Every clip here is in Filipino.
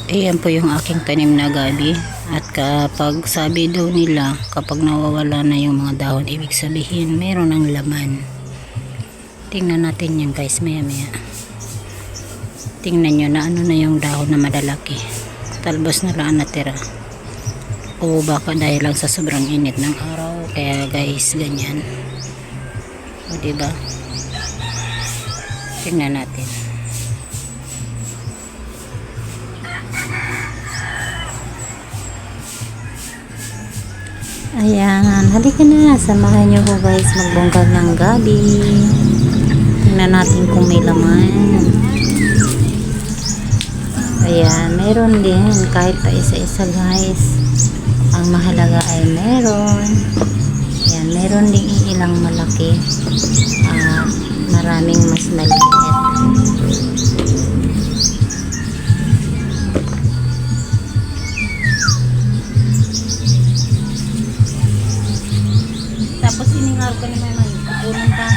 Ayan po yung aking tanim na gabi. At kapag sabi daw nila, kapag nawawala na yung mga dahon, ibig sabihin meron ng laman. Tingnan natin yan guys, maya maya. Tingnan nyo na ano na yung dahon na malalaki. Talbos na lang natira. O baka dahil lang sa sobrang init ng araw. Kaya guys, ganyan. O diba? Tingnan natin. Ayan, halika na, samahan nyo ko guys magbongkal ng gabi. Tingnan natin kung may laman. Ayan, meron din kahit pa isa-isa guys. Ang mahalaga ay meron. Ayan, meron din ilang malaki. Maraming mas maliit. Tapos siningar ko naman kukunan pa.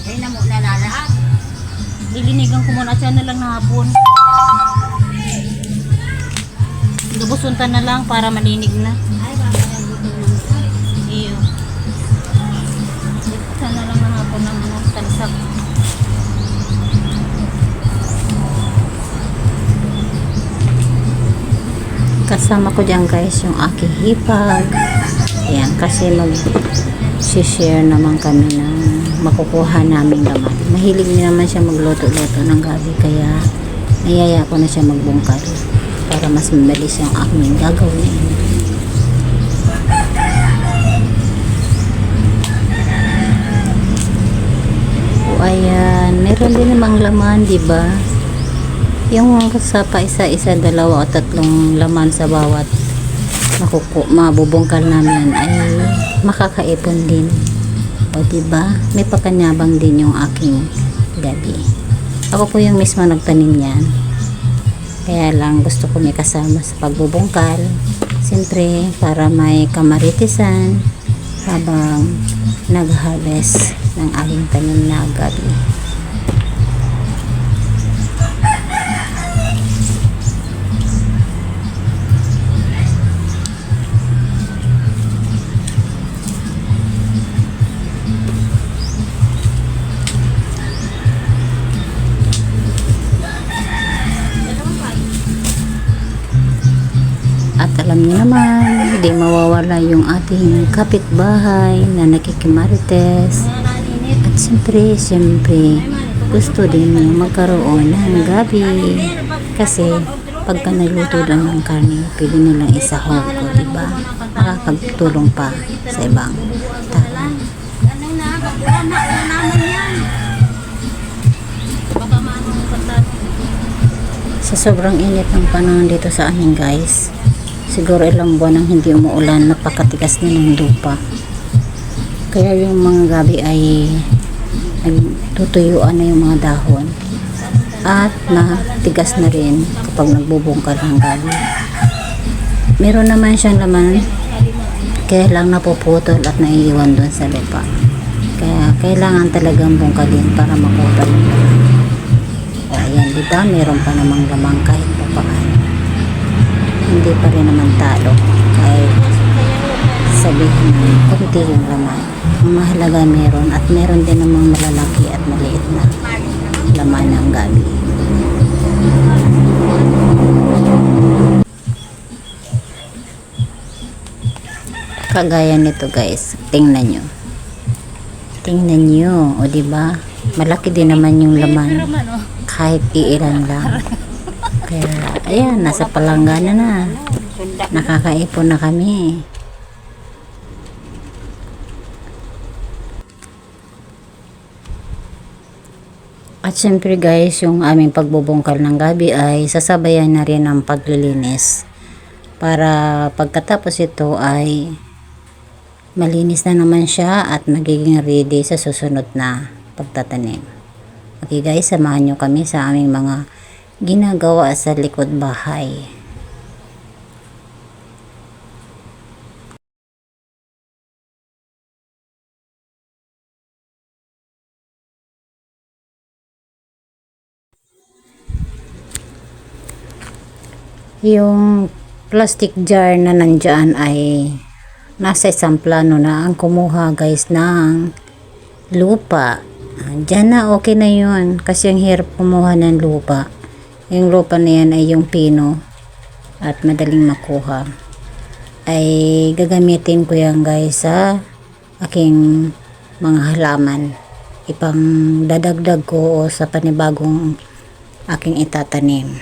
Ay na muna na lahat. Lilinigan ko muna siya na lang na hapon. Gabusuntan na lang para malinig na. Ay baka iyo. Gabusuntan na lang na hapon ng talsak. Kasama ko dyan guys yung aking hipag. Ayan, kasi mag-share naman kami ng makukuha namin laman. Mahilig niya naman siya magluto-luto ng gabi, kaya nayaya ko na siya magbungkal para mas mabilis yung aming gagawin. O ayan, meron din namang laman, diba? Yung sa pa isa-isa, dalawa o tatlong laman sa bawat mabubungkal namin ay makakaipon din. O diba? May pakanyabang din yung aking gabi. Ako po yung mismo nagtanim yan. Kaya lang gusto ko may kasama sa pagbubungkal. Siyempre, para may kamaritisan habang nag-harvest ng aking tanim na gabi. At alam niyo naman, hindi mawawala yung ating kapitbahay na nakikimarites. At siyempre, gusto din niya magkaroon ng gabi. Kasi, pagka nagluto lang ng karne, pwede nilang isahog ko, diba? Makakagtulong pa sa ibang tao. Sa sobrang init ng panahon dito sa amin guys, siguro ilang buwan nang hindi umuulan, napakatigas na ng lupa. Kaya yung mga gabi ay nagtutuyuan na yung mga dahon at matigas na rin kapag nagbubungkal ng gabi. Meron naman siyang laman, kaya lang napuputol at naiiwan doon sa lupa. Kaya kailangan talagang bungkalin para makuha yung laman. O ayan, diba? Meron pa namang lamang kahit pa paano. Hindi pa rin naman talo kahit sabihin na kunti yung laman. Ang mahalaga meron, at meron din namang malalaki at maliit na laman ng gabi. Kagaya nito guys, tingnan nyo, o diba malaki din naman yung laman kahit iilan lang. Kaya ayan, nasa palanggana na, nakakaipon na kami. At syempre guys, yung aming pagbubungkal ng gabi ay sasabayan na rin ang paglilinis para pagkatapos ito ay malinis na naman siya at magiging ready sa susunod na pagtatanim. Okay guys, samahan nyo kami sa aming mga ginagawa sa likod bahay. Yung plastic jar na nandyan ay nasa isang plano na ang kumuha guys ng lupa. Diyan na okay na yun kasi ang hirap kumuha ng lupa. Yung lupa na yan ay yung pino at madaling makuha. Ay gagamitin ko yan guys sa aking mga halaman. Ipang dadagdag ko o sa panibagong aking itatanim.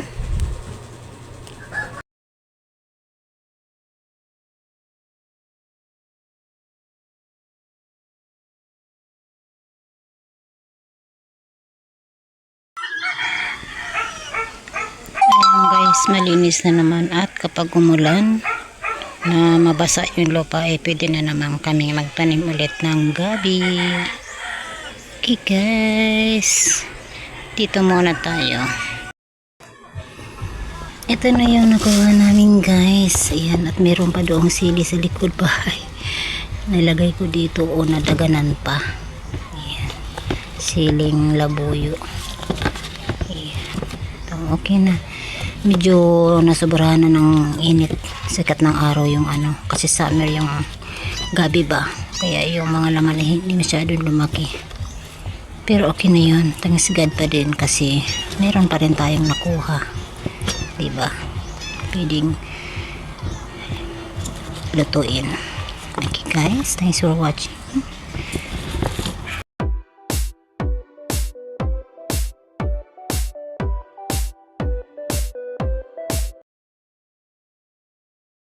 Ayan guys, malinis na naman at kapag umulan na mabasa yung lupa ay pwede na naman kami magtanim ulit ng gabi. Okay guys, dito muna tayo. Ito na yung nakuha namin guys. Ayan, at meron pa doong sili sa likod bahay. Nilagay ko dito o nadaganan pa. Ayan, siling labuyo. Ayan, ito, okay na. Medyo nasobrahan na ng init, sikat ng araw yung ano, kasi summer yung gabi ba, kaya yung mga laman ay hindi masyadong lumaki, pero okay na yun. Thanks God pa din kasi meron pa rin tayong nakuha, diba, pwedeng lutuin. Okay guys, thanks for watching.